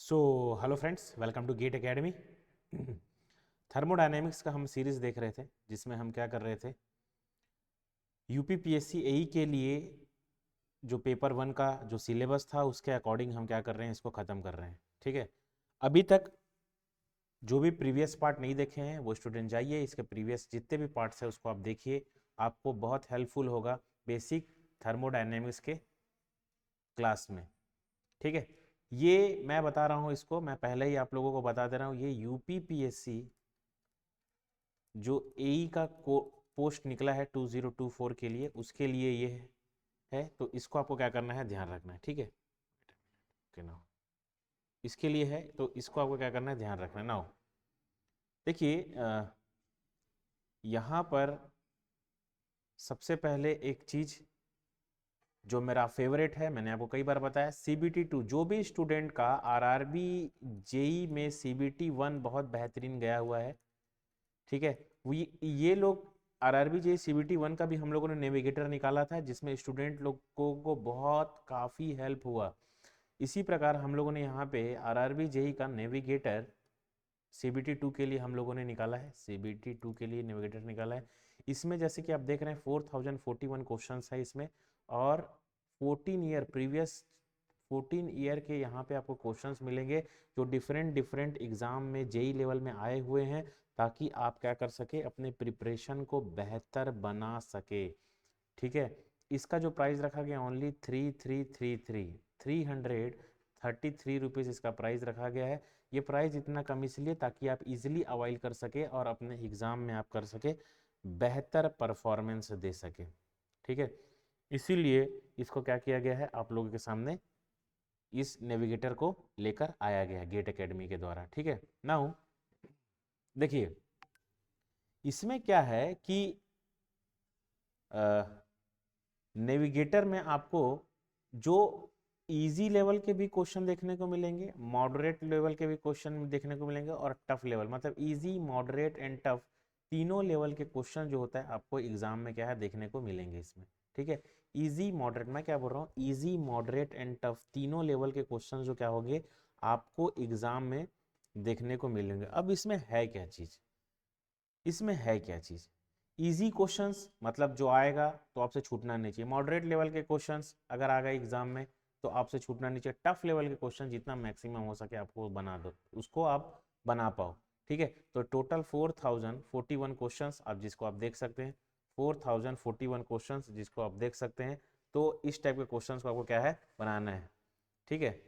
So hello friends, welcome to GATE academy. Thermodynamics का हम series देख रहे थे, जिसमें हम क्या कर रहे थे, यूपीपीएससी एई के लिए जो पेपर 1 का जो सिलेबस था उसके अकॉर्डिंग हम क्या कर रहे हैं, इसको ख़त्म कर रहे हैं। ठीक है, अभी तक जो भी प्रीवियस पार्ट नहीं देखे हैं वो स्टूडेंट जाइए, इसके प्रीवियस जितने भी पार्ट्स हैं उसको आप देखिए, आपको बहुत हेल्पफुल होगा बेसिक थर्मोडायनेमिक्स के क्लास में। ठीक है, ये मैं बता रहा हूँ, इसको मैं पहले ही आप लोगों को बता दे रहा हूँ, ये यूपीपीएससी जो एई का पोस्ट निकला है 2024 के लिए, उसके लिए ये है। तो इसको आपको क्या करना है, ध्यान रखना है। ठीक है, ओके नाउ, इसके लिए है तो इसको आपको क्या करना है, ध्यान रखना है। नाउ देखिए, यहाँ पर सबसे पहले एक चीज जो मेरा फेवरेट है, मैंने आपको कई बार बताया, CBT 2। जो भी स्टूडेंट का RRB जेई में CBT 1 बहुत बेहतरीन गया हुआ है, ठीक है, वो ये लोग RRB जेई CBT 1 का भी हम लोगों ने नेविगेटर निकाला था, जिसमें स्टूडेंट लोगों को बहुत काफ़ी हेल्प हुआ। इसी प्रकार हम लोगों ने यहाँ पे RRB जेई का नेविगेटर CBT 2 के लिए हम लोगों ने निकाला है, CBT 2 के लिए नेविगेटर निकाला है। इसमें जैसे कि आप देख रहे हैं 4041 क्वेश्चन है इसमें, और 14 ईयर के यहाँ पे आपको क्वेश्चंस मिलेंगे जो डिफरेंट डिफरेंट एग्जाम में जेई लेवल में आए हुए हैं, ताकि आप क्या कर सके, अपने प्रिपरेशन को बेहतर बना सके। ठीक है, इसका जो प्राइस रखा गया ओनली 333 इसका प्राइस रखा गया है। ये प्राइस इतना कम इसलिए ताकि आप इजीली अवाइल कर सके और अपने एग्जाम में आप कर सके, बेहतर परफॉर्मेंस दे सके। ठीक है, इसीलिए इसको क्या किया गया है, आप लोगों के सामने इस नेविगेटर को लेकर आया गया है गेट एकेडमी के द्वारा। ठीक है, नाउ देखिए, इसमें क्या है कि नेविगेटर में आपको जो इजी लेवल के भी क्वेश्चन देखने को मिलेंगे, मॉडरेट लेवल के भी क्वेश्चन देखने को मिलेंगे, और टफ लेवल, मतलब इजी, मॉडरेट एंड टफ, तीनों लेवल के क्वेश्चन जो होता है आपको एग्जाम में क्या है, देखने को मिलेंगे इसमें। ठीक है, इजी मॉडरेट, मैं क्या बोल रहा हूँ, इजी मॉडरेट एंड टफ, तीनों लेवल के क्वेश्चन जो क्या होंगे आपको एग्जाम में देखने को मिलेंगे। अब इसमें है क्या चीज, इसमें है क्या चीज, इजी क्वेश्चंस मतलब जो आएगा तो आपसे छूटना नहीं चाहिए, मॉडरेट लेवल के क्वेश्चंस अगर आ गए एग्जाम में तो आपसे छूटना नहीं चाहिए, टफ लेवल के क्वेश्चन जितना मैक्सिमम हो सके आपको बना दो, उसको आप बना पाओ। ठीक है, तो टोटल 4041 क्वेश्चंस आप जिसको आप देख सकते हैं, 4041 क्वेश्चंस जिसको आप देख सकते हैं। तो इस टाइप के क्वेश्चंस को आपको क्या है, बनाना है। ठीक है,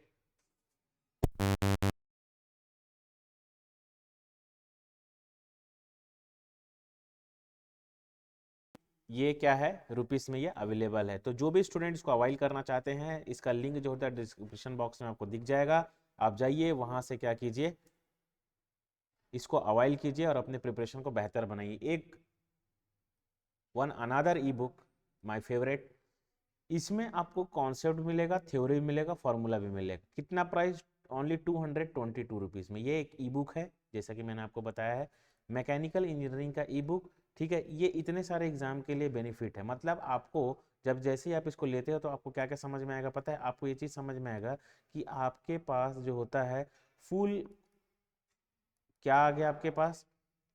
ये क्या है, रुपीस में ये अवेलेबल है। तो जो भी स्टूडेंट इसको अवाइल करना चाहते हैं, इसका लिंक जो होता है डिस्क्रिप्शन बॉक्स में आपको दिख जाएगा, आप जाइए वहां से क्या कीजिए, इसको अवाइल कीजिए और अपने प्रिपरेशन को बेहतर बनाइए। एक one another E book, my favourite, इसमें आपको कॉन्सेप्ट मिलेगा, थ्योरी मिलेगा, फॉर्मूला भी मिलेगा। कितना प्राइस, ओनली 222 रुपीज़ में। ये एक ई बुक है, जैसा कि मैंने आपको बताया है, मैकेनिकल इंजीनियरिंग का ई बुक। ठीक है, ये इतने सारे एग्जाम के लिए बेनिफिट है, मतलब आपको जब जैसे ही आप इसको लेते हो तो आपको क्या क्या समझ में आएगा पता है, आपको ये चीज़ समझ में आएगा कि आपके पास जो होता है फुल, क्या आ गया आपके पास,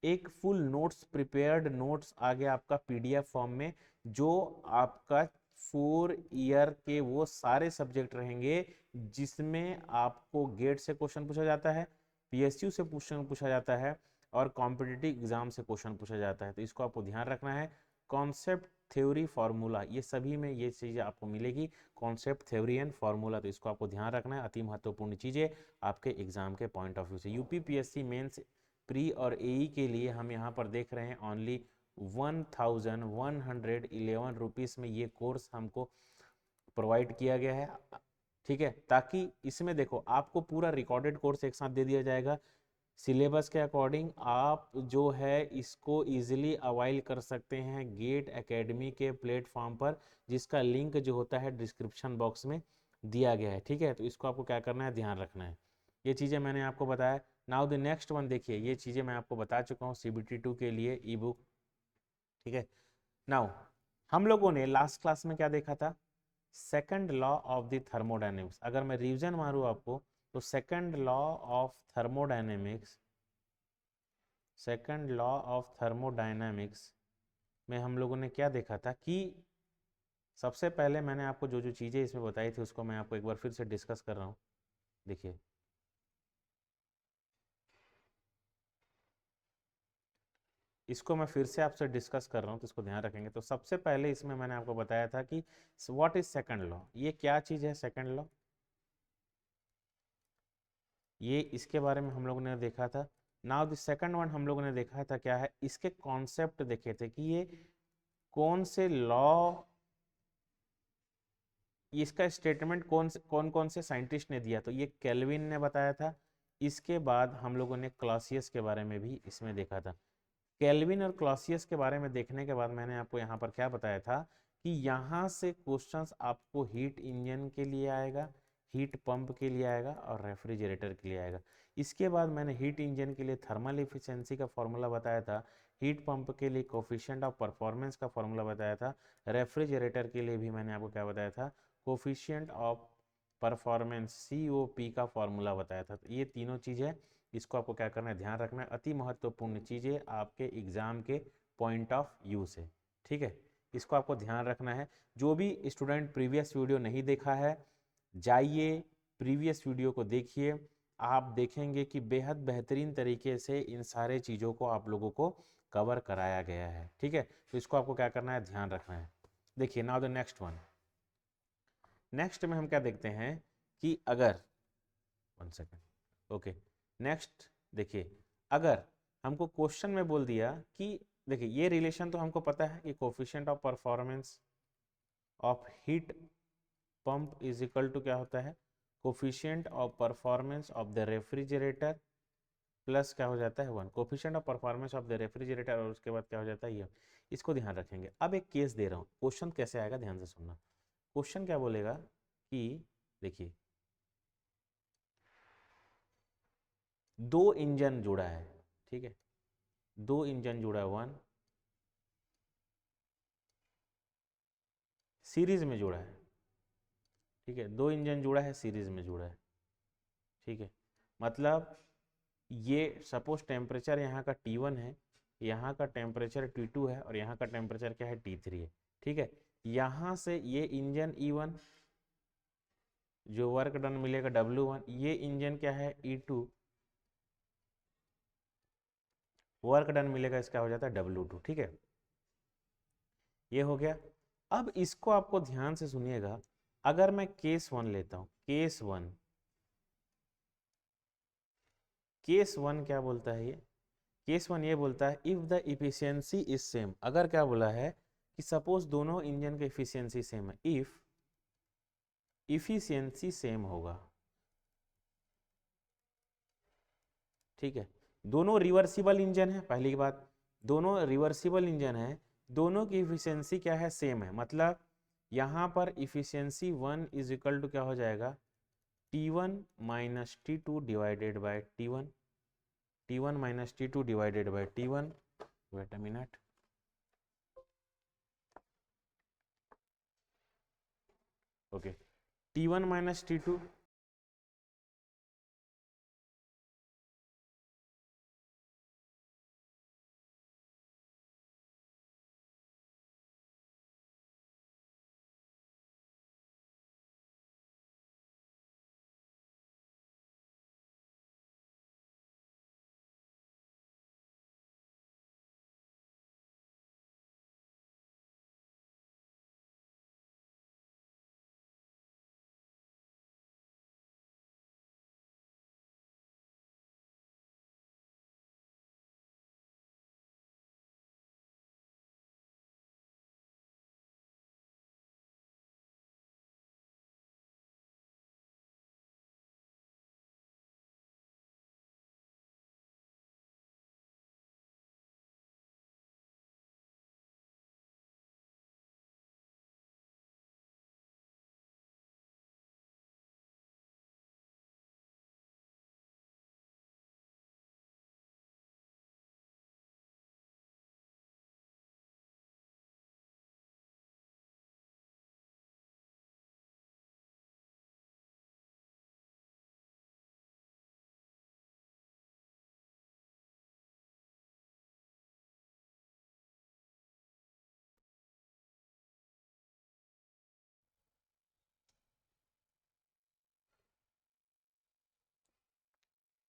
एक फुल नोट्स, प्रिपेयर्ड नोट्स आ गया आपका PDF फॉर्म में, जो आपका 4 ईयर के वो सारे सब्जेक्ट रहेंगे जिसमें आपको गेट से क्वेश्चन पूछा जाता है, PSU से क्वेश्चन पूछा जाता है, और कॉम्पिटिटिव एग्जाम से क्वेश्चन पूछा जाता है। तो इसको आपको ध्यान रखना है, कॉन्सेप्ट, थ्योरी, फार्मूला, ये सभी में ये चीज़ें आपको मिलेगी, कॉन्सेप्ट, थ्योरी एंड फार्मूला। तो इसको आपको ध्यान रखना है, अति महत्वपूर्ण चीज़ें आपके एग्जाम के पॉइंट ऑफ व्यू से। यूपीपीएससी मेंस, प्री और एई के लिए हम यहाँ पर देख रहे हैं ओनली 1111 रुपीज़ में ये कोर्स हमको प्रोवाइड किया गया है। ठीक है, ताकि इसमें देखो आपको पूरा रिकॉर्डेड कोर्स एक साथ दे दिया जाएगा, सिलेबस के अकॉर्डिंग आप जो है इसको इजीली अवाइल कर सकते हैं गेट एकेडमी के प्लेटफॉर्म पर, जिसका लिंक जो होता है डिस्क्रिप्शन बॉक्स में दिया गया है। ठीक है, तो इसको आपको क्या करना है, ध्यान रखना है। ये चीज़ें मैंने आपको बताया। नाउ द नेक्स्ट वन, देखिए ये चीज़ें मैं आपको बता चुका हूँ CBT 2 के लिए ई बुक। ठीक है, नाउ हम लोगों ने लास्ट क्लास में क्या देखा था, second law of the thermodynamics. अगर मैं रिवीजन मारूँ आपको तो second law of thermodynamics, second law of thermodynamics में हम लोगों ने क्या देखा था कि सबसे पहले मैंने आपको जो जो चीज़ें इसमें बताई थी उसको मैं आपको एक बार फिर से डिस्कस कर रहा हूँ। देखिए, इसको मैं फिर से आपसे डिस्कस कर रहा हूँ तो इसको ध्यान रखेंगे। तो सबसे पहले इसमें मैंने आपको बताया था कि व्हाट इज सेकंड लॉ, ये क्या चीज़ है सेकंड लॉ, ये इसके बारे में हम लोगों ने देखा था। नाउ द सेकंड वन हम लोगों ने देखा था क्या है, इसके कॉन्सेप्ट देखे थे कि ये कौन से लॉ, इसका स्टेटमेंट कौन कौन से साइंटिस्ट ने दिया, तो ये केल्विन ने बताया था। इसके बाद हम लोगों ने क्लॉसियस के बारे में भी इसमें देखा था। केल्विन और क्लॉसियस के बारे में देखने के बाद मैंने आपको यहाँ पर क्या बताया था कि यहाँ से क्वेश्चंस आपको हीट इंजन के लिए आएगा, हीट पंप के लिए आएगा और रेफ्रिजरेटर के लिए आएगा। इसके बाद मैंने हीट इंजन के लिए थर्मल इफिशिएंसी का फॉर्मूला बताया था, हीट पंप के लिए कोफिशिएंट ऑफ परफॉर्मेंस का फॉर्मूला बताया था, रेफ्रिजरेटर के लिए भी मैंने आपको क्या बताया था, कोफिशिएंट ऑफ परफॉर्मेंस COP का फॉर्मूला बताया था। तो ये तीनों चीज़ें, इसको आपको क्या करना है, ध्यान रखना है, अति महत्वपूर्ण चीज़ें आपके एग्जाम के पॉइंट ऑफ व्यू से। ठीक है, इसको आपको ध्यान रखना है। जो भी स्टूडेंट प्रीवियस वीडियो नहीं देखा है, जाइए प्रीवियस वीडियो को देखिए, आप देखेंगे कि बेहद बेहतरीन तरीके से इन सारे चीज़ों को आप लोगों को कवर कराया गया है। ठीक है, तो इसको आपको क्या करना है, ध्यान रखना है। देखिए now the next one, next में हम क्या देखते हैं कि अगर, वन सेकेंड, ओके, नेक्स्ट देखिए, अगर हमको क्वेश्चन में बोल दिया कि देखिए ये रिलेशन तो हमको पता है कि coefficient of performance of heat pump is equal to क्या होता है, coefficient of performance of the refrigerator plus क्या हो जाता है 1, coefficient of performance of the refrigerator, और उसके बाद क्या हो जाता है ये। इसको ध्यान रखेंगे। अब एक केस दे रहा हूँ, क्वेश्चन कैसे आएगा ध्यान से सुनना। क्वेश्चन क्या बोलेगा कि देखिए दो इंजन जुड़ा है, ठीक है, दो इंजन जुड़ा है, 1 सीरीज में जुड़ा है, ठीक है, दो इंजन जुड़ा है, सीरीज में जुड़ा है, ठीक है, मतलब ये सपोज टेम्परेचर यहाँ का T1 है, यहाँ का टेम्परेचर T2 है और यहाँ का टेम्परेचर क्या है, T3 है। ठीक है, यहाँ से ये इंजन E1 जो वर्क डन मिलेगा W1, ये इंजन क्या है E2, वर्क डन मिलेगा इसका हो जाता है W2। ठीक है, ये हो गया। अब इसको आपको ध्यान से सुनिएगा, अगर मैं केस 1 लेता हूं, केस 1, केस 1 क्या बोलता है ये, केस 1 ये बोलता है if the efficiency is same, अगर क्या बोला है कि सपोज दोनों इंजन की इफिशियंसी सेम है, इफ इफिशियंसी सेम होगा, ठीक है, दोनों रिवर्सिबल इंजन है, पहली बात, दोनों रिवर्सिबल इंजन है, दोनों की इफिशियंसी क्या है, सेम है, मतलब यहाँ पर इफिशियंसी 1 इज इक्वल टू क्या हो जाएगा, T1 minus T2 divided by T1, T1 minus T2 divided by T1, wait a minute, okay, T1 minus T2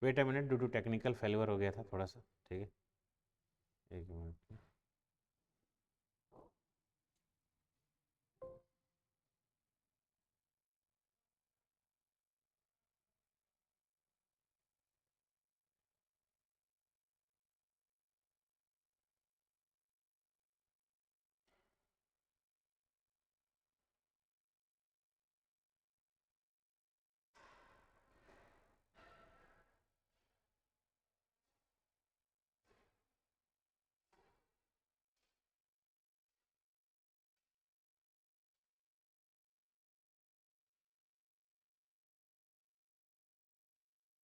wait a minute, due to technical failure हो गया था थोड़ा सा, ठीक है, एक मिनट।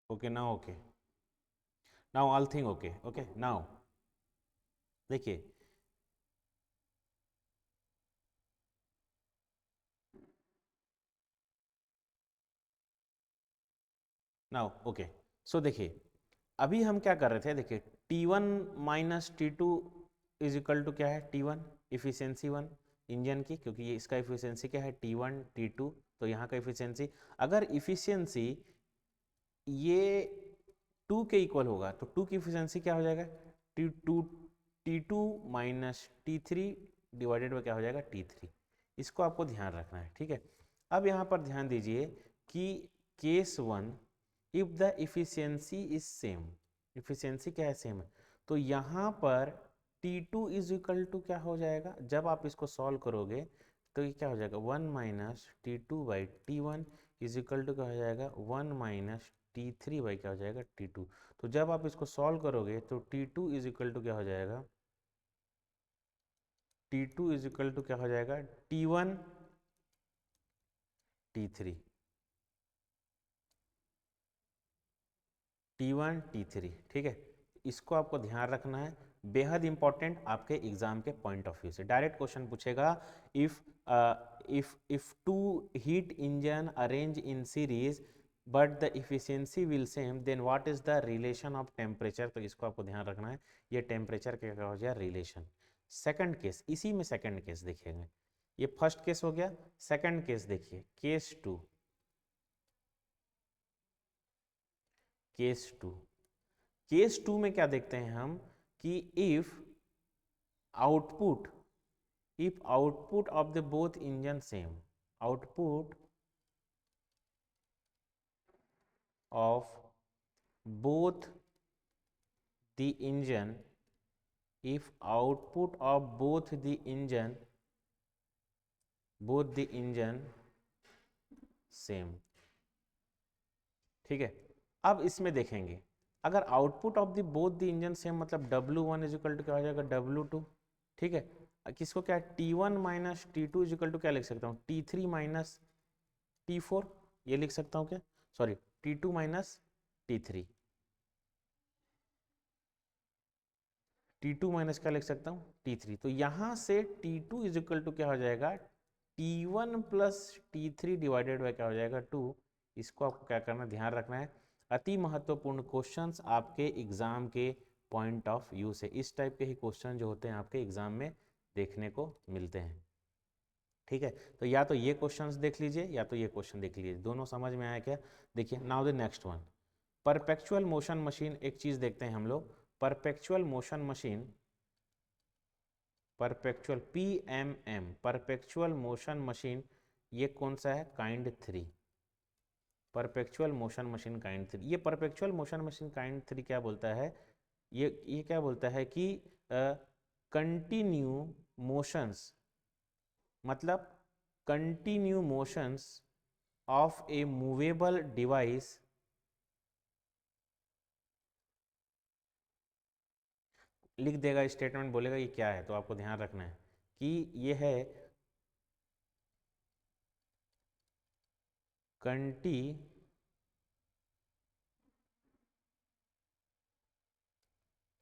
Okay now, okay now all thing okay, okay now देखिए, नाउ ओके, सो देखिए अभी हम क्या कर रहे थे, देखिए T1 minus T2 is equal to क्या है, T1 इफिशियंसी 1 इंजन की, क्योंकि ये इसका इफिशियंसी क्या है T1 T2, तो यहाँ का इफिशियंसी, अगर इफिशियंसी ये 2 के इक्वल होगा तो 2 की इफिशियंसी क्या हो जाएगा, T2 minus T3 divided by क्या हो जाएगा, T3। इसको आपको ध्यान रखना है, ठीक है। अब यहाँ पर ध्यान दीजिए कि case 1, if the efficiency is same, efficiency क्या है, सेम है, तो यहाँ पर T2 इज इक्वल टू क्या हो जाएगा, जब आप इसको सॉल्व करोगे तो ये क्या हो जाएगा, 1 minus T2 by T1 is equal to क्या हो जाएगा, 1 माइनस T3 बाई क्या हो जाएगा, T2। तो जब आप इसको सॉल्व करोगे तो T2 इज इक्वल टू क्या हो जाएगा, T2 इज इक्वल टू क्या हो जाएगा, T1 T3, T1 T3, ठीक है। इसको आपको ध्यान रखना है, बेहद इंपॉर्टेंट आपके एग्जाम के पॉइंट ऑफ व्यू से। डायरेक्ट क्वेश्चन पूछेगा, if if two heat engine arrange in series but the efficiency will same, then what is the relation of temperature, तो इसको आपको ध्यान रखना है, ये टेम्परेचर का क्या हो जाए, रिलेशन। सेकंड केस, इसी में सेकंड केस देखिएगा, ये फर्स्ट केस हो गया, सेकंड केस देखिए, केस 2, केस 2, केस 2 में क्या देखते हैं हम कि if output, if output of the both engine same, output of both the engine, if output of both the engine same, ठीक है। अब इसमें देखेंगे, अगर output of the both the engine same, मतलब W1 इज इक्वल टू क्या हो जाएगा, W2, ठीक है। किसको क्या है, T1 minus T2 is equal to क्या लिख सकता हूँ, T3 माइनस T4, ये लिख सकता हूँ क्या, sorry T2 minus T3, T2 minus क्या लिख सकता हूँ, T3। तो यहाँ से T2 इज इक्वल टू क्या हो जाएगा, T1 plus T3 divided by क्या हो जाएगा, 2। इसको आपको क्या करना, ध्यान रखना है, अति महत्वपूर्ण क्वेश्चंस आपके एग्जाम के पॉइंट ऑफ व्यू से, इस टाइप के ही क्वेश्चन जो होते हैं आपके एग्जाम में देखने को मिलते हैं, ठीक है। तो या तो ये क्वेश्चंस देख लीजिए या तो ये क्वेश्चन देख लीजिए, दोनों समझ में आया क्या। देखिए now the next one, perpetual motion machine, एक चीज देखते हैं हम लोग, perpetual motion machine, perpetual PMM, perpetual motion machine, ये कौन सा है, kind 3, perpetual motion machine kind 3। ये परपेचुअल मोशन मशीन काइंड 3 क्या बोलता है, ये क्या बोलता है कि कंटिन्यू मोशंस, मतलब continue motions of A movable device, लिख देगा स्टेटमेंट, बोलेगा ये क्या है, तो आपको ध्यान रखना है कि ये है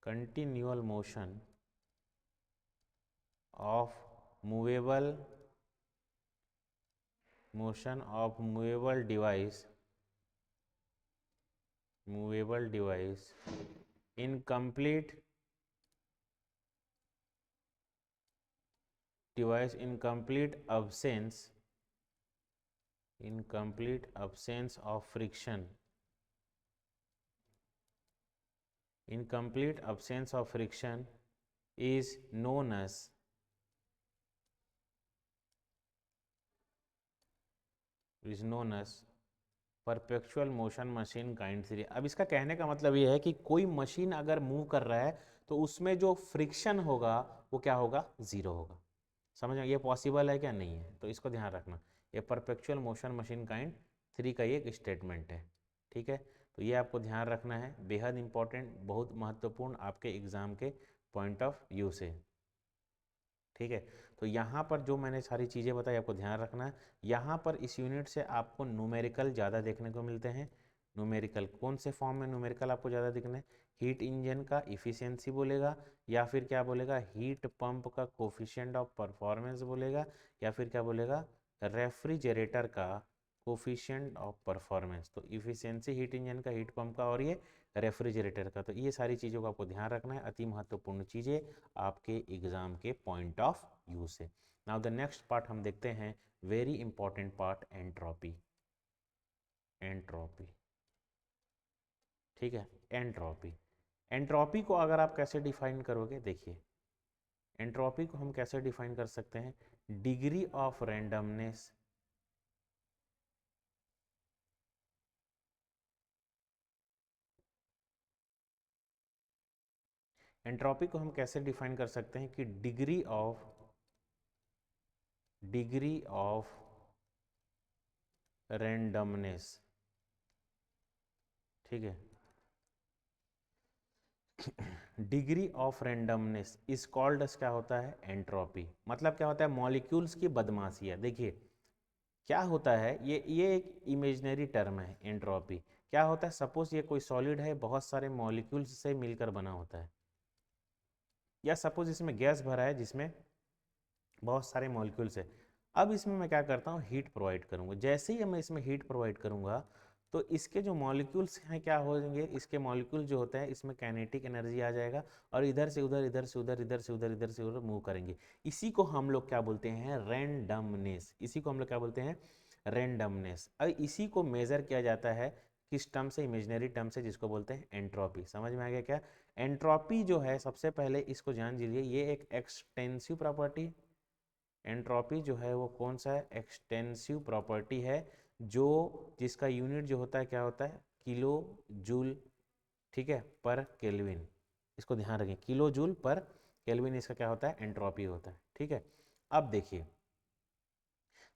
continual motion of movable, motion of movable device in complete device in complete absence of friction in complete absence of friction is known as perpetual motion machine kind three. अब इसका कहने का मतलब ये है कि कोई मशीन अगर मूव कर रहा है तो उसमें जो फ्रिक्शन होगा वो क्या होगा, जीरो होगा। समझ में, ये पॉसिबल है क्या, नहीं है, तो इसको ध्यान रखना। ये perpetual motion machine kind three का ये एक स्टेटमेंट है, ठीक है। तो ये आपको ध्यान रखना है, बेहद इंपॉर्टेंट, बहुत महत्वपूर्ण आपके एग्जाम के पॉइंट ऑफ व्यू से, ठीक है। तो यहाँ पर जो मैंने सारी चीज़ें बताई आपको ध्यान रखना है। यहाँ पर इस यूनिट से आपको न्यूमेरिकल ज़्यादा देखने को मिलते हैं। न्यूमेरिकल कौन से फॉर्म में न्यूमेरिकल आपको ज़्यादा दिखने, हीट इंजन का इफ़िशियंसी बोलेगा, या फिर क्या बोलेगा, हीट पंप का कोफिशिएंट ऑफ परफॉर्मेंस बोलेगा, या फिर क्या बोलेगा, रेफ्रिजरेटर का कोफिशिएंट ऑफ परफॉर्मेंस। तो इफ़िशियंसी हीट इंजन का, हीट पंप का, और ये रेफ्रिजरेटर का। तो ये सारी चीज़ों को आपको ध्यान रखना है, अति महत्वपूर्ण चीज़ें आपके एग्जाम के पॉइंट ऑफ व्यू से। नाउ द नेक्स्ट पार्ट हम देखते हैं, very important part, entropy. Entropy, ठीक है, एंट्रोपी। एंट्रोपी को अगर आप कैसे डिफाइन करोगे, देखिए एंट्रोपी को हम कैसे डिफाइन कर सकते हैं, डिग्री ऑफ रैंडमनेस एंट्रोपी को हम कैसे डिफाइन कर सकते हैं कि डिग्री ऑफ रैंडमनेस, ठीक है, degree of randomness is called क्या होता है, एंट्रोपी। मतलब क्या होता है, मॉलिक्यूल्स की बदमाशी है। देखिए क्या होता है, ये एक इमेजिनरी टर्म है एंट्रोपी। क्या होता है, सपोज ये कोई सॉलिड है, बहुत सारे मॉलिक्यूल्स से मिलकर बना होता है, या सपोज इसमें गैस भरा है जिसमें बहुत सारे मॉलिक्यूल्स है। अब इसमें मैं क्या करता हूँ, हीट प्रोवाइड करूँगा। जैसे ही मैं इसमें हीट प्रोवाइड करूँगा तो इसके जो मॉलिक्यूल्स हैं क्या हो जाएंगे, इसके मॉलिक्यूल जो होते हैं इसमें काइनेटिक एनर्जी आ जाएगा, और इधर से उधर, इधर से उधर, इधर से उधर, इधर से उधर मूव करेंगे। इसी को हम लोग क्या बोलते हैं, रैंडमनेस। इसी को हम लोग क्या बोलते हैं, रैंडमनेस। और इसी को मेजर किया जाता है किस टर्म से, इमेजिनरी टर्म से, जिसको बोलते हैं एंट्रोपी। समझ में आ गया क्या। एंट्रोपी जो है, सबसे पहले इसको जान लीजिए, ये एक एक्सटेंसिव प्रॉपर्टी। एंट्रोपी जो है वो कौन सा है, एक्सटेंसिव प्रॉपर्टी है, जो जिसका यूनिट जो होता है क्या होता है, किलो जूल, ठीक है, पर केल्विन। इसको ध्यान रखें, किलो जूल पर केल्विन इसका क्या होता है, एंट्रोपी होता है, ठीक है। अब देखिए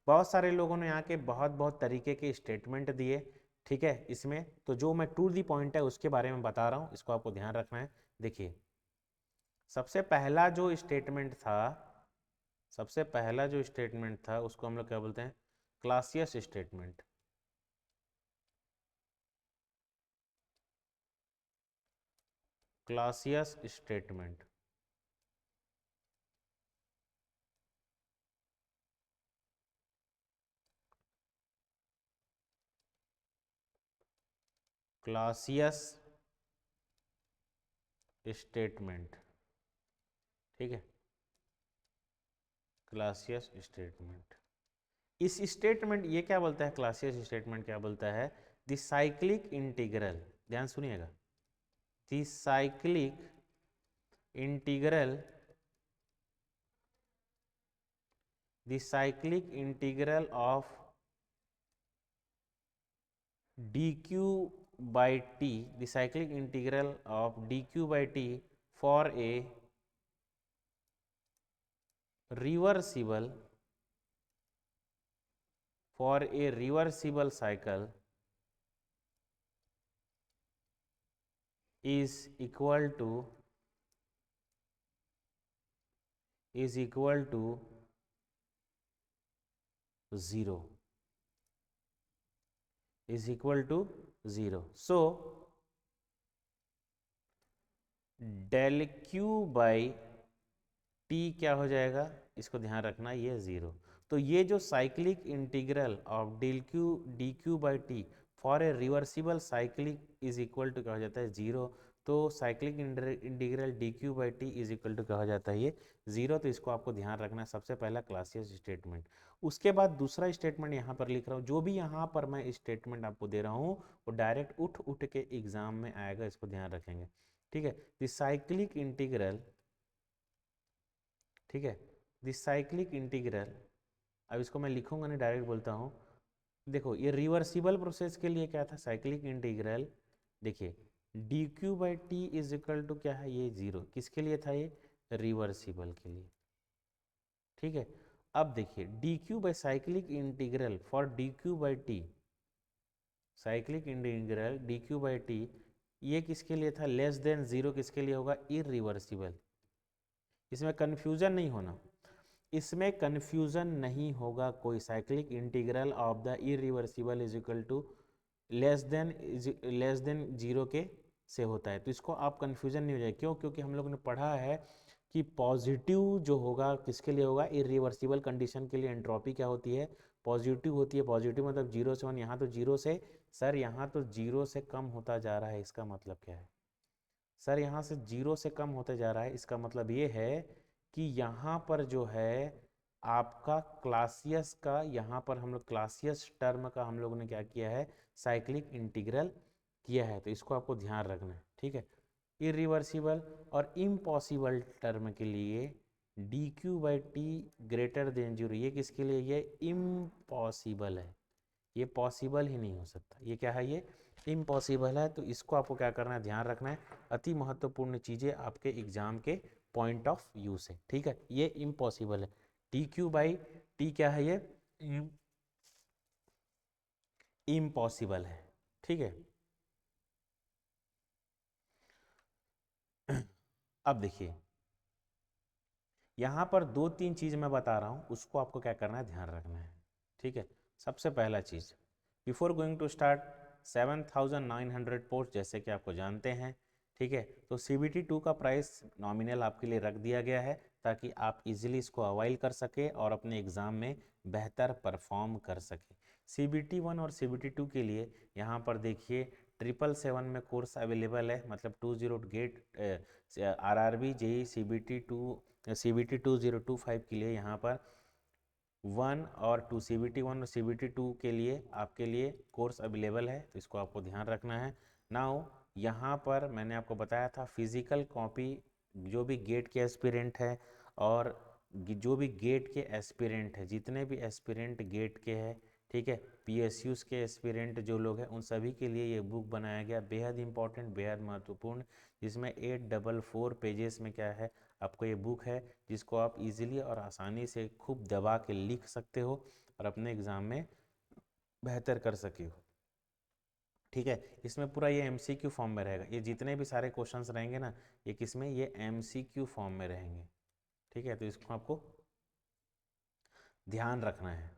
बहुत सारे लोगों ने यहाँ के बहुत बहुत तरीके के स्टेटमेंट दिए, ठीक है। इसमें तो जो मैं टू दी पॉइंट है उसके बारे में बता रहा हूँ, इसको आपको ध्यान रखना है। देखिए सबसे पहला जो स्टेटमेंट था, सबसे पहला जो स्टेटमेंट था उसको हम लोग क्या बोलते हैं, Clausius statement. Clausius statement, Clausius statement, ठीक है, क्लासियस स्टेटमेंट। इस स्टेटमेंट ये क्या बोलता है, क्लासियस स्टेटमेंट क्या बोलता है, द साइक्लिक इंटीग्रल, ध्यान सुनिएगा, the cyclic integral, the cyclic integral of dq by t, the cyclic integral of dq by t for a reversible, cycle is equal to 0, is equal to 0. So del q by t क्या हो जाएगा, इसको ध्यान रखना, ये 0। तो ये जो cyclic integral of D Q by T for a reversible cyclic is equal to क्या हो जाता है, 0। तो cyclic integral D Q by T is equal to क्या हो जाता है, ये 0। तो इसको आपको ध्यान रखना है, सबसे पहला क्लासियस स्टेटमेंट। उसके बाद दूसरा स्टेटमेंट यहाँ पर लिख रहा हूँ, जो भी यहाँ पर मैं स्टेटमेंट आपको दे रहा हूँ वो डायरेक्ट उठ के एग्जाम में आएगा, इसको ध्यान रखेंगे। ठीक है। द साइक्लिक इंटीग्रल, ठीक है, द साइक्लिक इंटीग्रल, अब इसको मैं लिखूंगा नहीं, डायरेक्ट बोलता हूँ। देखो ये रिवर्सिबल प्रोसेस के लिए क्या था, साइक्लिक इंटीग्रल, देखिए D Q by T is equal to क्या है, ये जीरो, किसके लिए था ये, रिवर्सिबल के लिए। ठीक है, अब देखिए D Q by cyclic integral for D Q by T, cyclic integral D Q by T, ये किसके लिए था, लेस देन जीरो, किसके लिए होगा, इरिवर्सिबल। इसमें कन्फ्यूजन नहीं होना, इसमें कन्फ्यूजन नहीं होगा कोई, cyclic integral of the irreversible is equal to less than zero के से होता है। तो इसको आप कन्फ्यूजन नहीं हो जाए, क्यों, क्योंकि हम लोग ने पढ़ा है कि पॉजिटिव जो होगा किसके लिए होगा, इरिवर्सिबल कंडीशन के लिए एंट्रोपी क्या होती है, पॉजिटिव होती है। पॉजिटिव मतलब जीरो से वन, यहाँ तो जीरो से, सर यहाँ तो जीरो से कम होता जा रहा है, इसका मतलब क्या है, सर यहाँ से जीरो से कम होते जा रहा है, इसका मतलब ये है कि यहाँ पर जो है आपका क्लासियस का, यहाँ पर हम लोग क्लासियस टर्म का हम लोगों ने क्या किया है, साइक्लिक इंटीग्रल किया है। तो इसको आपको ध्यान रखना है, ठीक है। इरिवर्सिबल और इम्पॉसिबल टर्म के लिए D Q by T greater than zero, ये किसके लिए, ये इम्पॉसिबल है, ये पॉसिबल ही नहीं हो सकता, ये क्या है, ये इम्पॉसिबल है। तो इसको आपको क्या करना है, ध्यान रखना है, अति महत्वपूर्ण चीज़ें आपके एग्जाम के पॉइंट ऑफ व्यू से, ठीक है। ये इम्पॉसिबल है, टी क्यू बाई टी क्या है, ये इम्पॉसिबल है, ठीक है। अब देखिए यहाँ पर दो तीन चीज़ मैं बता रहा हूँ, उसको आपको क्या करना है, ध्यान रखना है, ठीक है। सबसे पहला चीज़, before going to start 7,900 post, जैसे कि आपको जानते हैं, ठीक है। तो CBT 2 का प्राइस नॉमिनल आपके लिए रख दिया गया है, ताकि आप इजीली इसको अवाइल कर सके और अपने एग्ज़ाम में बेहतर परफॉर्म कर सके। CBT 1 और CBT 2 के लिए यहाँ पर देखिए 777 में कोर्स अवेलेबल है, मतलब 20 गेट RRB JEE CBT 2025 के लिए यहाँ पर 1 और 2 CBT 1 और CBT 2 के लिए आपके लिए कोर्स अवेलेबल है, तो इसको आपको ध्यान रखना है। नाउ यहाँ पर मैंने आपको बताया था फिजिकल कॉपी, जो भी गेट के एस्पिरेंट है और जो भी गेट के एस्पिरेंट है, जितने भी एस्पिरेंट गेट के हैं, ठीक है, PSUs के एस्पिरेंट जो लोग हैं, उन सभी के लिए ये बुक बनाया गया, बेहद इंपॉर्टेंट, बेहद महत्वपूर्ण, जिसमें 844 पेजेस में क्या है, आपको ये बुक है, जिसको आप इजीली और आसानी से खूब दबा के लिख सकते हो और अपने एग्ज़ाम में बेहतर कर सके हो, ठीक है। इसमें पूरा ये MCQ फॉर्म में रहेगा, ये जितने भी सारे क्वेश्चंस रहेंगे ना, ये किसमें, ये MCQ फॉर्म में रहेंगे, ठीक है। तो इसको आपको ध्यान रखना है,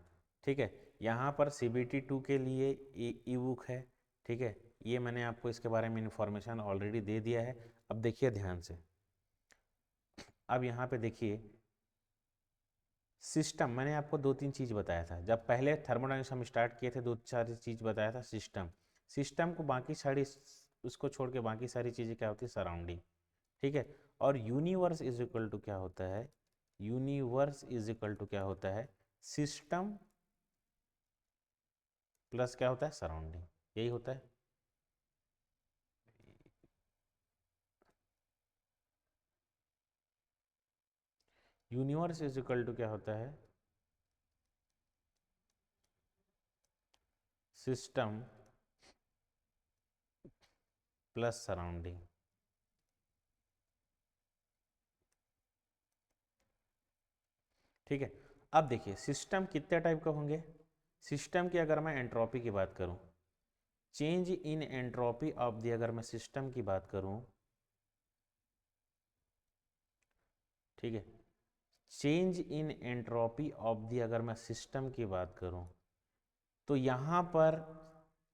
ठीक है। यहाँ पर CBT 2 के लिए ई बुक है, ठीक है, ये मैंने आपको इसके बारे में इंफॉर्मेशन ऑलरेडी दे दिया है। अब देखिए ध्यान से, अब यहाँ पे देखिए सिस्टम, मैंने आपको दो तीन चीज़ बताया था, जब पहले थर्मोडायनामिक्स हम स्टार्ट किए थे, दो चार चीज़ बताया था, सिस्टम, सिस्टम को बाकी सारी, उसको छोड़ के बाकी सारी चीज़ें क्या होती है, सराउंडिंग, ठीक है। और यूनिवर्स इज इक्वल टू क्या होता है, यूनिवर्स इज इक्वल टू क्या होता है, सिस्टम प्लस क्या होता है, सराउंडिंग, यही होता है। यूनिवर्स इज इक्वल टू क्या होता है, सिस्टम प्लस सराउंडिंग, ठीक है। अब देखिए सिस्टम कितने टाइप का होंगे, सिस्टम की अगर मैं एंट्रोपी की बात करूं, change in entropy of the, अगर मैं सिस्टम की बात करूं, ठीक है, change in entropy of the, अगर मैं सिस्टम की बात करूं, तो यहाँ पर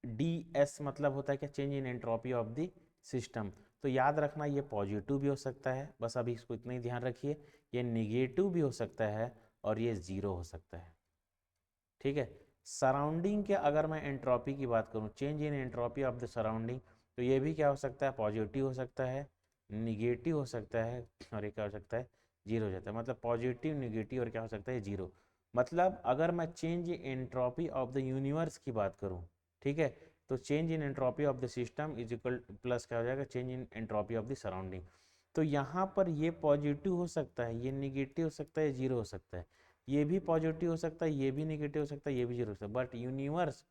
DS मतलब होता है क्या, change in entropy of the system. तो याद रखना ये पॉजिटिव भी हो सकता है, बस अभी इसको इतना ही ध्यान रखिए, ये निगेटिव भी हो सकता है और ये जीरो हो सकता है, ठीक है। सराउंडिंग के अगर मैं एंट्रोपी की बात करूं, change in entropy of the surrounding, तो ये भी क्या हो सकता है, पॉजिटिव हो सकता है, निगेटिव हो सकता है, और ये क्या हो सकता है, जीरो हो जाता है। मतलब पॉजिटिव, निगेटिव और क्या हो सकता है, जीरो। मतलब अगर मैं change entropy of the universe की बात करूं, ठीक है, तो change in entropy of the system is equal plus क्या हो जाएगा, change in entropy of the surrounding. तो यहाँ पर ये पॉजिटिव हो सकता है, ये निगेटिव हो सकता है, जीरो हो सकता है, ये भी पॉजिटिव हो सकता है, ये भी निगेटिव हो सकता है, ये भी जीरो हो सकता है, but universe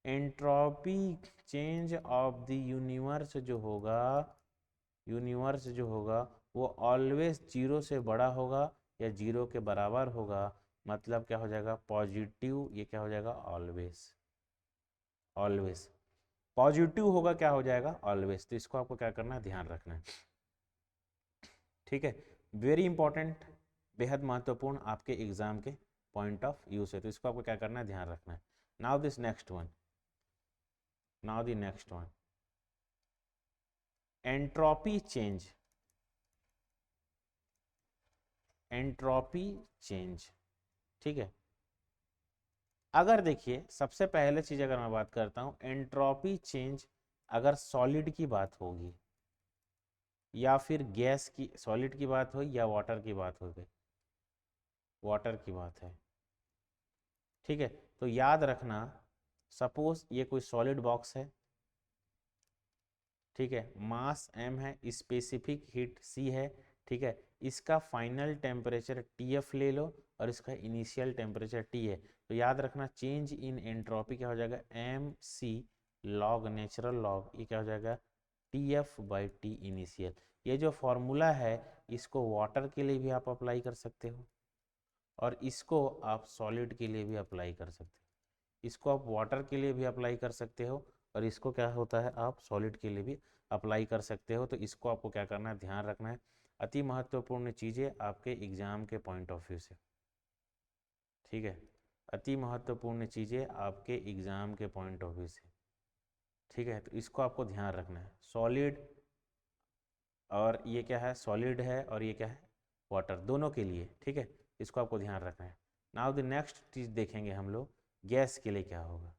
entropy change of the universe जो होगा, यूनिवर्स जो होगा वो ऑलवेज जीरो से बड़ा होगा या जीरो के बराबर होगा, मतलब क्या हो जाएगा पॉजिटिव, ये क्या हो जाएगा ऑलवेज, ऑलवेज पॉजिटिव होगा, क्या हो जाएगा ऑलवेज। तो इसको आपको क्या करना है, ध्यान रखना है, ठीक है, वेरी इंपॉर्टेंट, बेहद महत्वपूर्ण आपके एग्जाम के पॉइंट ऑफ व्यू से, तो इसको आपको क्या करना है, ध्यान रखना है। Now this next one, now the next one, entropy change, entropy change, ठीक है। अगर देखिए सबसे पहले चीज अगर मैं बात करता हूं, एंट्रोपी चेंज अगर सॉलिड की बात होगी या फिर गैस की, सॉलिड की बात हो या वाटर की बात हो गई, वाटर की बात है, ठीक है। तो याद रखना, सपोज ये कोई सॉलिड बॉक्स है, ठीक है, मास m है, स्पेसिफिक हीट c है, ठीक है, इसका फाइनल टेम्परेचर TF ले लो और इसका इनिशियल टेम्परेचर T है। तो याद रखना चेंज इन एंट्रोपी क्या हो जाएगा, MC लॉग नेचुरल लॉग, ये क्या हो जाएगा TF/T इनिशियल। ये जो फॉर्मूला है इसको वाटर के लिए भी आप अप्लाई कर सकते हो और इसको आप सॉलिड के लिए भी अप्लाई कर सकते हो, इसको आप वाटर के लिए भी अप्लाई कर सकते हो और इसको क्या होता है आप सॉलिड के लिए भी अप्लाई कर सकते हो। तो इसको आपको क्या करना है, ध्यान रखना है, अति महत्वपूर्ण चीज़ें आपके एग्जाम के पॉइंट ऑफ व्यू से, ठीक है, अति महत्वपूर्ण चीज़ें आपके एग्जाम के पॉइंट ऑफ व्यू से, ठीक है। तो इसको आपको ध्यान रखना है, सॉलिड और ये क्या है, सॉलिड है और ये क्या है वाटर, दोनों के लिए, ठीक है, इसको आपको ध्यान रखना है। नाउ द नेक्स्ट चीज़ देखेंगे हम लोग, गैस के लिए क्या होगा,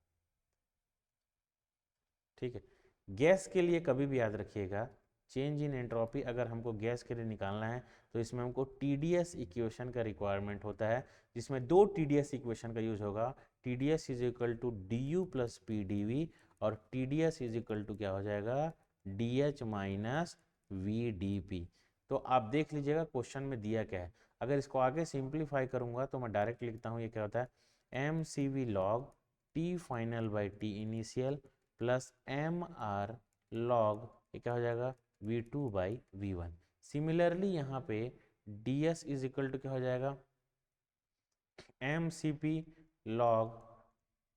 ठीक है। गैस के लिए कभी भी याद रखिएगा, चेंज इन एंट्रोपी अगर हमको गैस के लिए निकालना है तो इसमें हमको TDS इक्वेशन का रिक्वायरमेंट होता है, जिसमें दो TDS इक्वेशन का यूज होगा, TDS is equal to DU plus PdV और TDS इज इक्वल टू क्या हो जाएगा DH माइनस VdP। तो आप देख लीजिएगा क्वेश्चन में दिया क्या है, अगर इसको आगे सिंप्लीफाई करूंगा तो मैं डायरेक्ट लिखता हूँ, ये क्या होता है MCV log T final by T initial plus MR log, ये क्या हो जाएगा V2/V1। सिमिलरली यहाँ पे DS इज इक्वल टू क्या हो जाएगा MCP log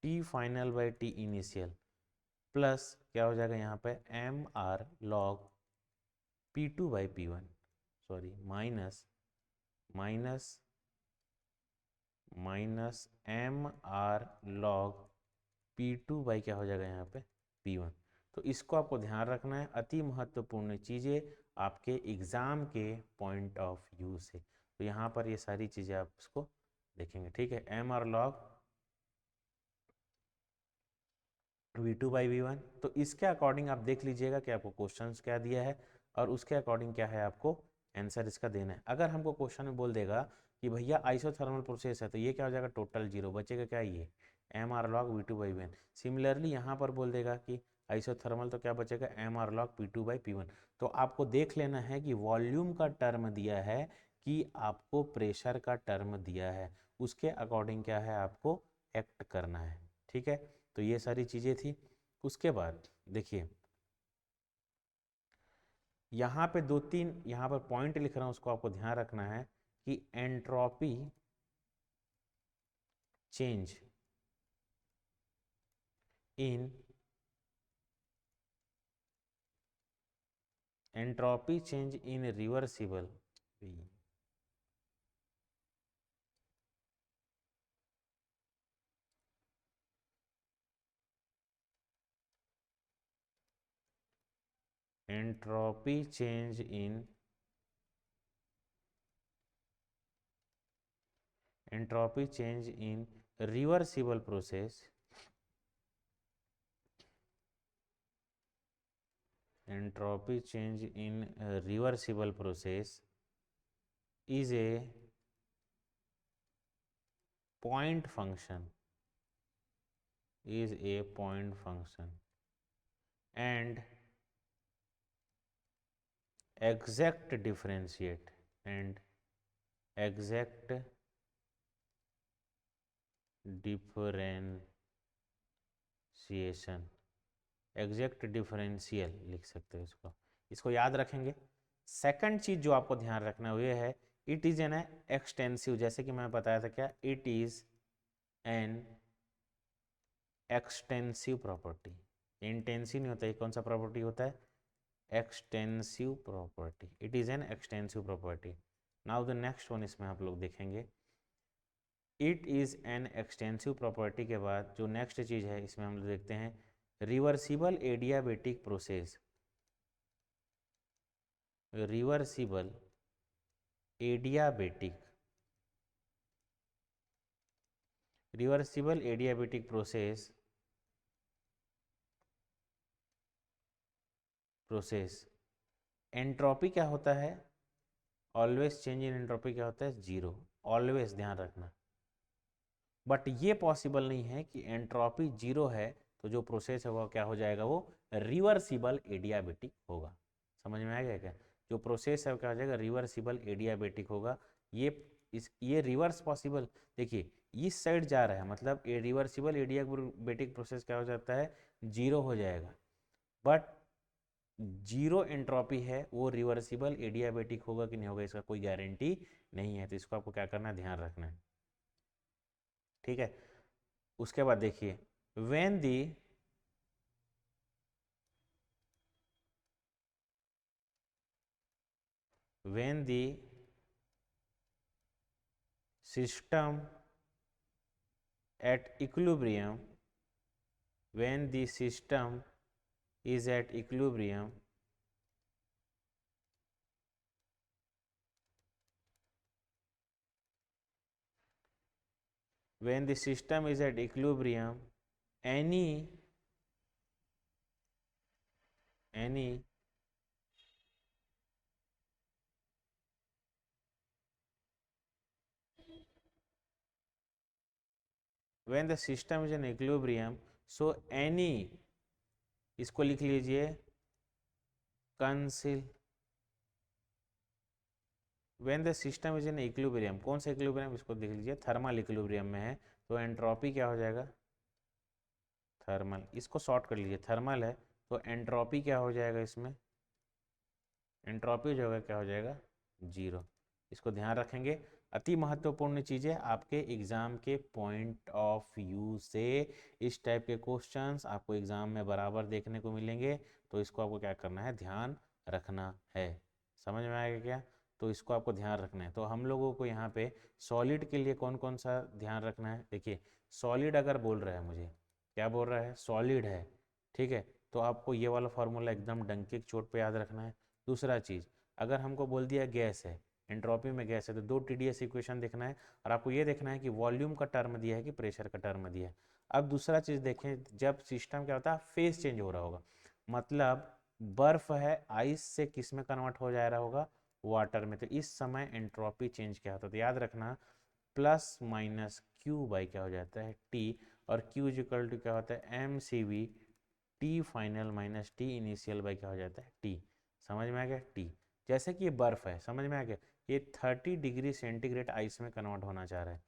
T final by T initial plus क्या हो जाएगा यहाँ पे MR log P2/P1, sorry minus minus minus MR log P2 by क्या हो जाएगा यहाँ पे P1। तो इसको आपको ध्यान रखना है, अति महत्वपूर्ण चीज़ें आपके एग्ज़ाम के पॉइंट ऑफ व्यू से, तो यहाँ पर ये सारी चीज़ें आप इसको देखेंगे, ठीक है। MR लॉग V2/V1, तो इसके अकॉर्डिंग आप देख लीजिएगा कि आपको क्वेश्चंस क्या दिया है और उसके अकॉर्डिंग क्या है आपको आंसर इसका देना है। अगर हमको क्वेश्चन में बोल देगा कि भैया आइसोथर्मल प्रोसेस है तो ये क्या हो जाएगा टोटल जीरो, बचेगा क्या ये MR log V2/V1। सिमिलरली यहाँ पर बोल देगा कि आइसोथर्मल तो क्या बचेगा MR log P2/P1। तो आपको देख लेना है कि वॉल्यूम का टर्म दिया है कि आपको प्रेशर का टर्म दिया है, उसके अकॉर्डिंग क्या है आपको एक्ट करना है, ठीक है। तो ये सारी चीज़ें थी। उसके बाद देखिए यहाँ पे दो तीन यहाँ पर पॉइंट लिख रहा हूँ, उसको आपको ध्यान रखना है कि entropy change in entropy change in reversible, entropy change in entropy change in reversible process, entropy change in reversible process is a point function, is a point function and exact differentiate and exact differentiation exact differential लिख सकते हो इसको, इसको याद रखेंगे। Second चीज जो आपको ध्यान रखना है ये है इट इज एन एक्सटेंसिव, जैसे कि मैं बताया था क्या, it is an extensive property. Intensive नहीं होता, ये कौन सा प्रॉपर्टी होता है, extensive property, it is an extensive property. Now the next one इसमें आप लोग देखेंगे it is an extensive property के बाद जो नेक्स्ट चीज़ है इसमें हम लोग देखते हैं reversible adiabatic process, reversible adiabatic, reversible adiabatic process entropy क्या होता है, ऑलवेज चेंज इन एंट्रोपी क्या होता है, जीरो, ऑलवेज ध्यान रखना। बट ये पॉसिबल नहीं है कि एंट्रोपी जीरो है तो जो प्रोसेस है वो क्या हो जाएगा, वो रिवर्सिबल एडियाबेटिक होगा। समझ में आ गया क्या, जो प्रोसेस है वो क्या हो जाएगा, रिवर्सिबल एडियाबेटिक होगा। ये रिवर्स पॉसिबल, देखिए इस साइड जा रहा है मतलब रिवर्सिबल एडियाबेटिक प्रोसेस क्या हो जाता है, जीरो हो जाएगा। बट जीरो एंट्रोपी है वो रिवर्सिबल एडियाबेटिक होगा कि नहीं होगा इसका कोई गारंटी नहीं है, तो इसको आपको क्या करना है, ध्यान रखना है। ठीक है, उसके बाद देखिए when the system at equilibrium, when the system is at equilibrium, when the system is at equilibrium, any when the system is in equilibrium, so any, इसको लिख लीजिए कंसिल, when the system is in equilibrium, कौन सा equilibrium, इसको देख लीजिए thermal equilibrium में है, तो एंट्रोपी क्या हो जाएगा, थर्मल, इसको शॉर्ट कर लीजिए, थर्मल है तो एंट्रोपी क्या हो जाएगा, इसमें एंट्रोपी जो होगा क्या हो जाएगा, जीरो। इसको ध्यान रखेंगे। अति महत्वपूर्ण चीज़ें आपके एग्ज़ाम के पॉइंट ऑफ व्यू से इस टाइप के क्वेश्चंस आपको एग्ज़ाम में बराबर देखने को मिलेंगे, तो इसको आपको क्या करना है, ध्यान रखना है। समझ में आएगा क्या, तो इसको आपको ध्यान रखना है। तो हम लोगों को यहाँ पे सॉलिड के लिए कौन कौन सा ध्यान रखना है, देखिए सॉलिड अगर बोल रहा है, मुझे क्या बोल रहा है, सॉलिड है, ठीक है, तो आपको ये वाला फार्मूला एकदम डंके की चोट पे याद रखना है। दूसरा चीज़, अगर हमको बोल दिया गैस है, एंट्रोपी में गैस है, तो दो टीडीएस इक्वेशन देखना है और आपको ये देखना है कि वॉल्यूम का टर्म दिया है कि प्रेशर का टर्म दिया है। अब दूसरा चीज़ देखें, जब सिस्टम क्या होता है, फेज चेंज हो रहा होगा, मतलब बर्फ है आइस से किस में कन्वर्ट हो जा रहा होगा, वाटर में, तो इस समय एंट्रोपी चेंज क्या होता है, तो याद रखना प्लस माइनस क्यू बाई क्या हो जाता है, टी, और क्यू इज इक्वल टू क्या होता है, M C V T final minus T initial by क्या हो जाता है, टी। समझ में आ गया, टी, जैसे कि ये बर्फ है, समझ में आ गया, ये 30 डिग्री सेंटीग्रेड आइस में कन्वर्ट होना चाह रहा है,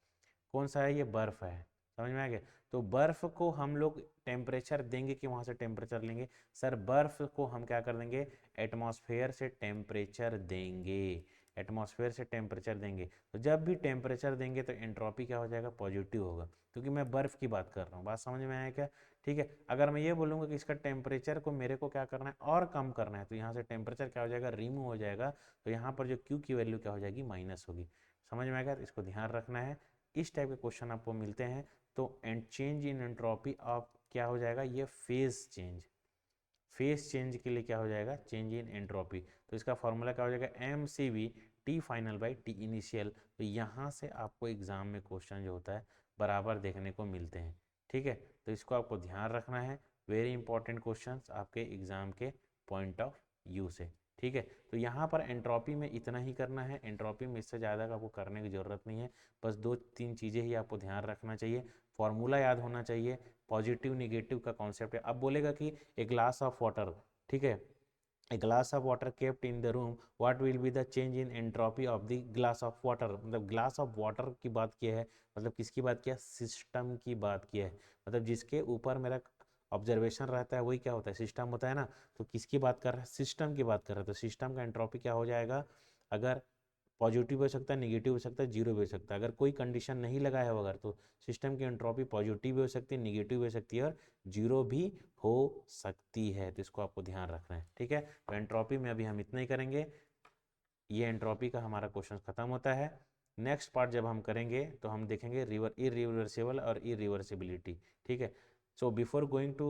कौन सा है, ये बर्फ है, समझ में आ गया। तो बर्फ को हम लोग टेम्परेचर देंगे कि वहाँ से टेम्परेचर लेंगे, सर बर्फ को हम क्या कर देंगे, एटमॉस्फेयर से टेम्परेचर देंगे, एटमॉस्फेयर से टेम्परेचर देंगे, तो जब भी टेम्परेचर देंगे तो एंट्रोपी क्या हो जाएगा, पॉजिटिव होगा, क्योंकि मैं बर्फ की बात कर रहा हूँ, बात समझ में आया क्या। ठीक है, अगर मैं ये बोलूँगा कि इसका टेम्परेचर को मेरे को क्या करना है, और कम करना है, तो यहाँ से टेम्परेचर क्या हो जाएगा, रिमूव हो जाएगा, तो यहाँ पर जो क्यू की वैल्यू क्या हो जाएगी, माइनस होगी। समझ में आएगा, तो इसको ध्यान रखना है। इस टाइप के क्वेश्चन आपको मिलते हैं, तो and change in entropy of क्या हो जाएगा, ये फेज चेंज, फेज चेंज के लिए क्या हो जाएगा, चेंज इन एंट्रोपी, तो इसका फॉर्मूला क्या हो जाएगा, M C V T final by T initial. तो यहाँ से आपको एग्जाम में क्वेश्चन जो होता है बराबर देखने को मिलते हैं। ठीक है, तो इसको आपको ध्यान रखना है, वेरी इंपॉर्टेंट क्वेश्चन आपके एग्जाम के पॉइंट ऑफ व्यू से। ठीक है, तो यहाँ पर एंट्रोपी में इतना ही करना है, एंट्रोपी में इससे ज़्यादा का आपको करने की ज़रूरत नहीं है, बस दो तीन चीज़ें ही आपको ध्यान रखना चाहिए। फॉर्मूला याद होना चाहिए, पॉजिटिव निगेटिव का कॉन्सेप्ट है। अब बोलेगा कि ए ग्लास ऑफ वाटर, ठीक है, a glass of water kept in the room, what will be the change in entropy of the glass of water। मतलब ग्लास ऑफ वाटर की बात किया है, मतलब किसकी बात किया, सिस्टम की बात किया है, मतलब जिसके ऊपर मेरा ऑब्जर्वेशन रहता है वही क्या होता है, सिस्टम होता है ना। तो किसकी बात कर रहा है, सिस्टम की बात कर रहा है। तो सिस्टम का एंट्रोपी क्या हो जाएगा, अगर पॉजिटिव हो सकता है, निगेटिव हो सकता है, जीरो भी हो सकता है, अगर कोई कंडीशन नहीं लगाया हो अगर, तो सिस्टम की एंट्रोपी पॉजिटिव भी हो सकती है, निगेटिव भी हो सकती है और जीरो भी हो सकती है। तो इसको आपको ध्यान रखना है, ठीक है। तो एंट्रोपी में अभी हम इतना ही करेंगे, ये एंट्रोपी का हमारा क्वेश्चन खत्म होता है। नेक्स्ट पार्ट जब हम करेंगे तो हम देखेंगे इरिवर्सिबल और इरिवर्सिबिलिटी, ठीक है। So before going to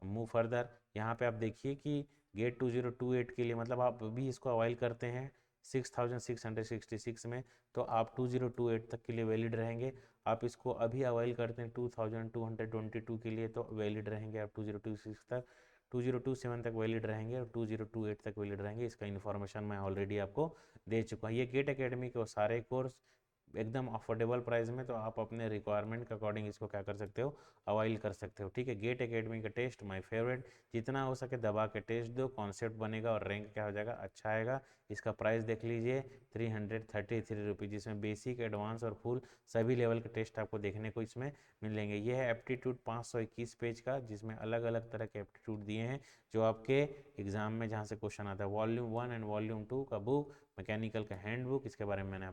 move further, यहाँ पे आप देखिए कि गेट 2028 के लिए, मतलब आप भी इसको अवाइल करते हैं 6666 में, तो आप 2028 तक के लिए वैलिड रहेंगे। आप इसको अभी अवाइल करते हैं 2222 के लिए, तो वैलिड रहेंगे आप 2026 तक, 2027 तक वैलिड रहेंगे और 2028 तक वैलिड रहेंगे। इसका इन्फॉर्मेशन मैं ऑलरेडी आपको दे चुका हूँ। ये गेट एकेडमी के सारे कोर्स एकदम अफोर्डेबल प्राइस में, तो आप अपने रिक्वायरमेंट के अकॉर्डिंग इसको क्या कर सकते हो, अवाइल कर सकते हो, ठीक है। गेट एकेडमी का टेस्ट माय फेवरेट, जितना हो सके दबा के टेस्ट दो, कॉन्सेप्ट बनेगा और रैंक क्या हो जाएगा, अच्छा आएगा। इसका प्राइस देख लीजिए 333 रुपीज़, जिसमें बेसिक, एडवांस और फुल सभी लेवल के टेस्ट आपको देखने को इसमें मिलेंगे। ये है एप्टीट्यूड 521 पेज का, जिसमें अलग अलग तरह के एप्टीट्यूड दिए हैं जो आपके एग्जाम में जहाँ से क्वेश्चन आता है। वॉल्यूम 1 एंड वॉल्यूम 2 का बुक, मैकेनिकल का हैंड बुक, इसके बारे में मैंने